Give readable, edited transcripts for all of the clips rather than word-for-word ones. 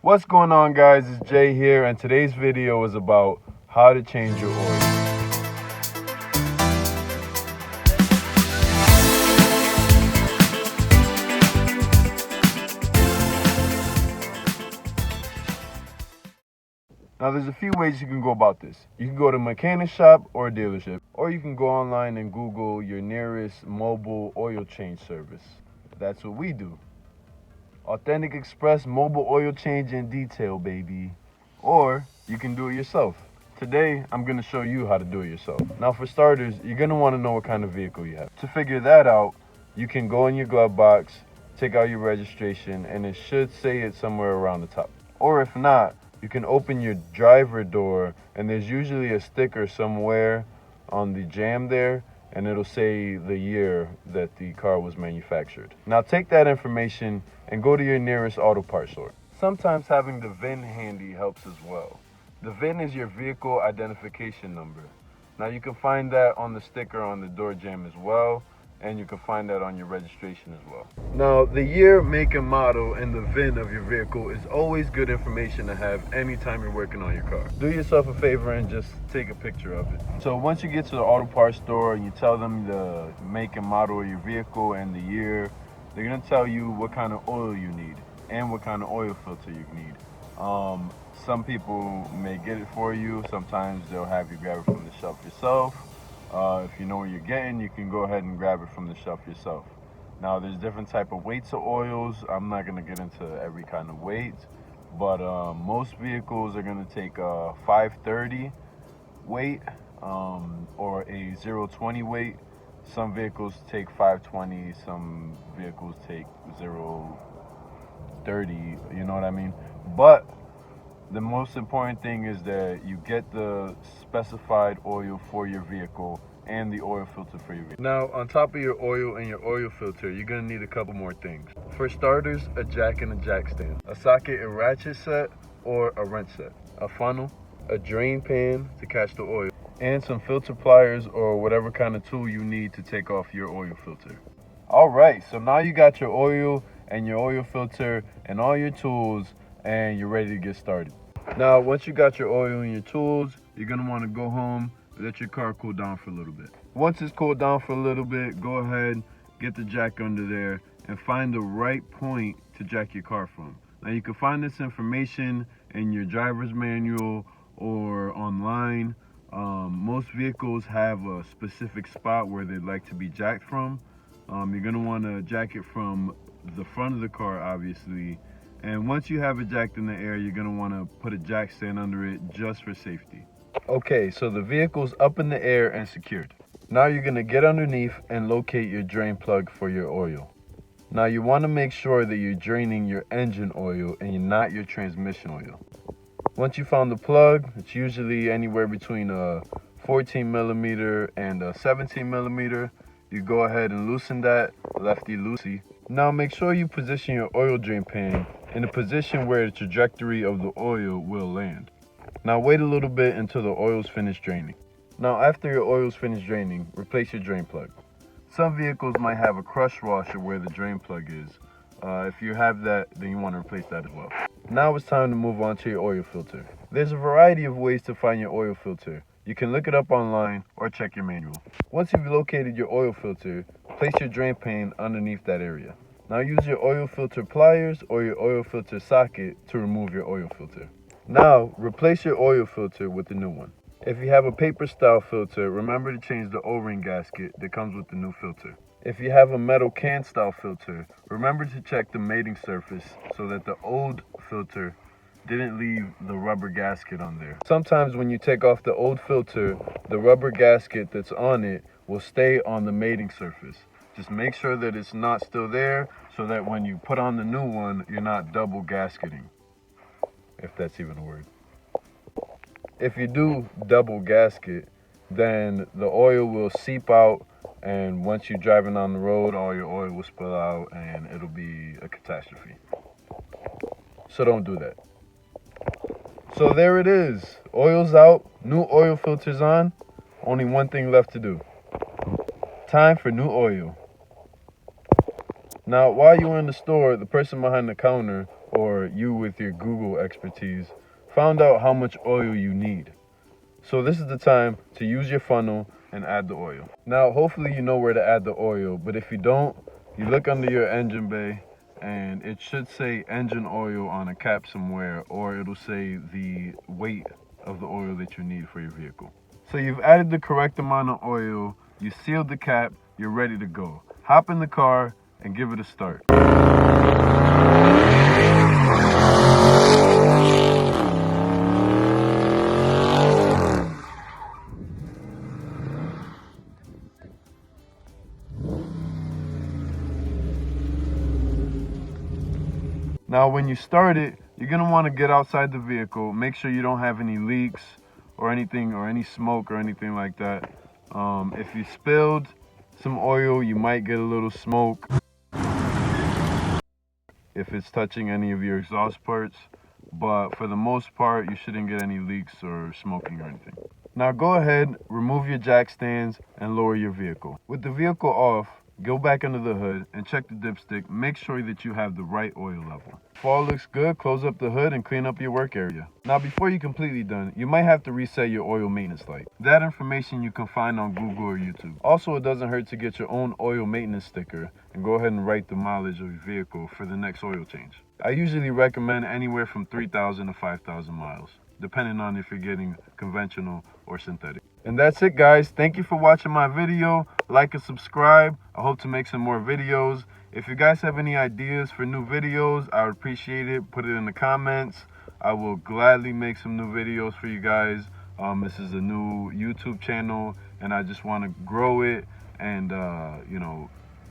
What's going on, guys? It's Jay here, and today's video is about how to change your oil. Now, there's a few ways you can go about this. You can go to a mechanic shop or a dealership, or you can go online and Google your nearest mobile oil change service. That's what we do. Authentic Express mobile oil change in detail, baby. Or you can do it yourself. Today, I'm going to show you how to do it yourself. Now, for starters, you're going to want to know what kind of vehicle you have. To figure that out, you can go in your glove box, take out your registration, and it should say it somewhere around the top. Or if not, you can open your driver door, and there's usually a sticker somewhere on the jamb there, and it'll say the year that the car was manufactured. Now take that information and go to your nearest auto parts store. Sometimes having the VIN handy helps as well. The VIN is your vehicle identification number. Now you can find that on the sticker on the door jamb as well, and you can find that on your registration as well. Now, the year, make, and model and the VIN of your vehicle is always good information to have anytime you're working on your car. Do yourself a favor and just take a picture of it. So once you get to the auto parts store and you tell them the make and model of your vehicle and the year, they're gonna tell you what kind of oil you need and what kind of oil filter you need. Some people may get it for you. Sometimes they'll have you grab it from the shelf yourself. If you know what you're getting, you can go ahead and grab it from the shelf yourself. Now, there's different type of weights of oils. I'm not going to get into every kind of weight, but most vehicles are going to take a 530 weight or a 020 weight. Some vehicles take 520, some vehicles take 030, you know what I mean? But the most important thing is that you get the specified oil for your vehicle and the oil filter for your vehicle. Now, on top of your oil and your oil filter, you're gonna need a couple more things. For starters, a jack and a jack stand, a socket and ratchet set or a wrench set, a funnel, a drain pan to catch the oil, and some filter pliers or whatever kind of tool you need to take off your oil filter. All right, so now you got your oil and your oil filter and all your tools, and you're ready to get started. Now, once you got your oil and your tools, you're gonna wanna go home, let your car cool down for a little bit. Once it's cooled down for a little bit, go ahead, get the jack under there, and find the right point to jack your car from. Now, you can find this information in your driver's manual or online. Most vehicles have a specific spot where they'd like to be jacked from. You're gonna wanna jack it from the front of the car, obviously. And once you have it jacked in the air, you're gonna wanna put a jack stand under it just for safety. Okay, so the vehicle's up in the air and secured. Now you're gonna get underneath and locate your drain plug for your oil. Now you wanna make sure that you're draining your engine oil and not your transmission oil. Once you found the plug, it's usually anywhere between a 14 millimeter and a 17 millimeter. You go ahead and loosen that, lefty-loosey. Now make sure you position your oil drain pan in a position where the trajectory of the oil will land. Now wait a little bit until the oil's finished draining. Now after your oil's finished draining, replace your drain plug. Some vehicles might have a crush washer where the drain plug is. If you have that, then you want to replace that as well. Now it's time to move on to your oil filter. There's a variety of ways to find your oil filter. You can look it up online or check your manual. Once you've located your oil filter, place your drain pan underneath that area. Now use your oil filter pliers or your oil filter socket to remove your oil filter. Now replace your oil filter with the new one. If you have a paper style filter, remember to change the O-ring gasket that comes with the new filter. If you have a metal can style filter, remember to check the mating surface so that the old filter didn't leave the rubber gasket on there. Sometimes when you take off the old filter, the rubber gasket that's on it will stay on the mating surface. Just make sure that it's not still there so that when you put on the new one, you're not double gasketing, if that's even a word. If you do double gasket, then the oil will seep out, and once you're driving on the road, all your oil will spill out and it'll be a catastrophe. So don't do that. So there it is. Oil's out, new oil filter's on. Only one thing left to do. Time for new oil. Now, while you're in the store, the person behind the counter or you with your Google expertise found out how much oil you need. So this is the time to use your funnel and add the oil. Now, hopefully you know where to add the oil, but if you don't, you look under your engine bay and it should say engine oil on a cap somewhere, or it'll say the weight of the oil that you need for your vehicle. So you've added the correct amount of oil, you sealed the cap, you're ready to go. Hop in the car and give it a start. Now when you start it, you're going to want to get outside the vehicle, make sure you don't have any leaks or anything, or any smoke or anything like that. If you spilled some oil, you might get a little smoke if it's touching any of your exhaust parts, but for the most part you shouldn't get any leaks or smoking or anything. Now go ahead, remove your jack stands and lower your vehicle. With the vehicle off, go back under the hood and check the dipstick. Make sure that you have the right oil level. If all looks good, close up the hood and clean up your work area. Now before you're completely done, you might have to reset your oil maintenance light. That information you can find on Google or YouTube. Also, it doesn't hurt to get your own oil maintenance sticker and go ahead and write the mileage of your vehicle for the next oil change. I usually recommend anywhere from 3,000 to 5,000 miles, depending on if you're getting conventional or synthetic. And that's it, guys. Thank you for watching my video. Like and subscribe. I hope to make some more videos. If you guys have any ideas for new videos, I would appreciate it. Put it in the comments. I will gladly make some new videos for you guys. This is a new YouTube channel, and I just want to grow it and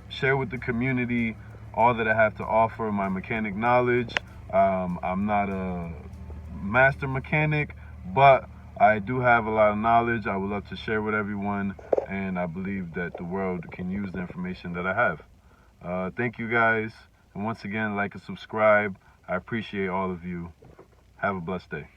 share with the community all that I have to offer, my mechanic knowledge. I'm not a master mechanic, but I do have a lot of knowledge I would love to share with everyone, and I believe that the world can use the information that I have. Thank you guys, and once again, like and subscribe. I appreciate all of you. Have a blessed day.